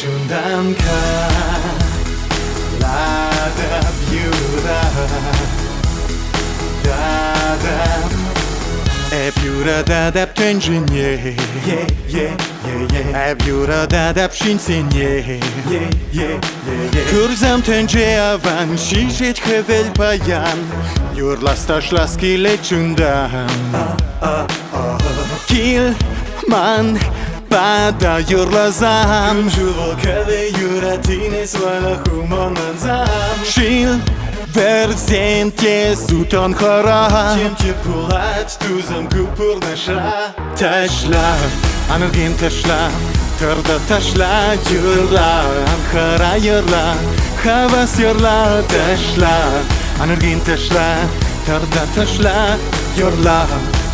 Şundan kaladap yürek Dadap Hep yürek dadap tönjün ye Hep yürek dadap şinsin ye Kurzam tönje avan şişet kevel payan Yurlas taşlas kile çundan Kil man Bada yurlazam Juro kele yuratines wala humonanzam Shil verzentje zuton chora Ciemcie pulat tuzam kupur nasza Tashla, anugin tashla Torda tashla yurla Chora yurla Chavas yurla tashla Anugin tashla Torda tashla Yurla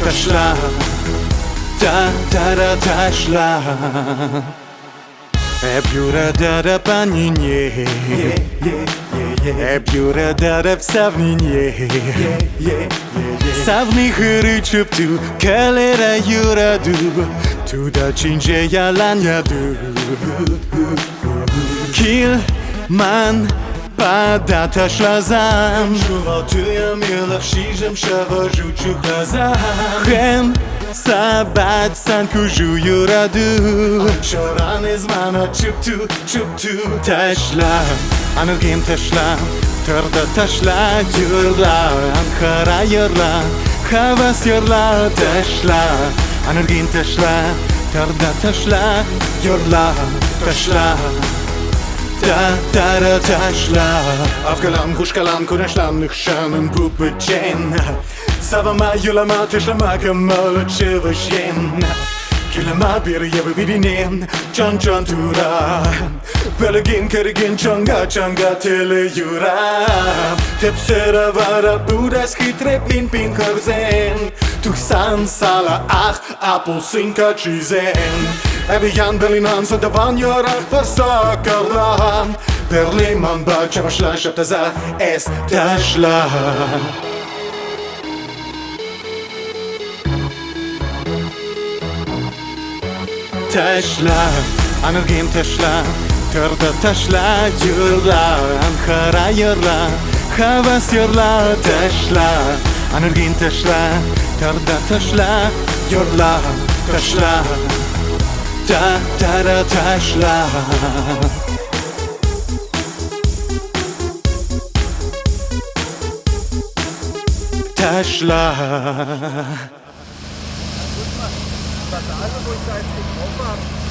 tashla Ta-ta-ra taşla Hep yurada paninye Hep yurada savninye Savni hırıçıp tu Kalera yuradu Tu da çince yalan yadu Kil man Pada taşlazam Żuwotujam ile wsiżem Przewożu ciuchlazam Hem Sabat sanku żuju radu Szorany zmana czuptu Taşla Anugim taşla Torda taşla Yurla Ankara yurla Havas yurla Taşla Anugim taşla Torda taşla Yurla Taşla Ta-ta-ra taşla Afgalam, hushkalam, kunashlam, nukshanın pupıcen Savama, yulama, teşlama, kamalı çevişen Kilama bir yavu birinin Can tura Belgin kergin çanga tele yura Tepsera vara budas hitreplin pin korzen Tuksan sala apelsin kaçizen Ebiyan Berlinan sa dawan yora Persakarla Berliman ba Çavaşla şaptaza es taşla Taşla Anugim taşla Torda taşla Yurla Ankara yurla Havas yurla taşla Anugim taşla Torda taşla Yurla taşla Ta-ta-ra taşla Taşla Das alle, wo ich da jetzt getroffen habe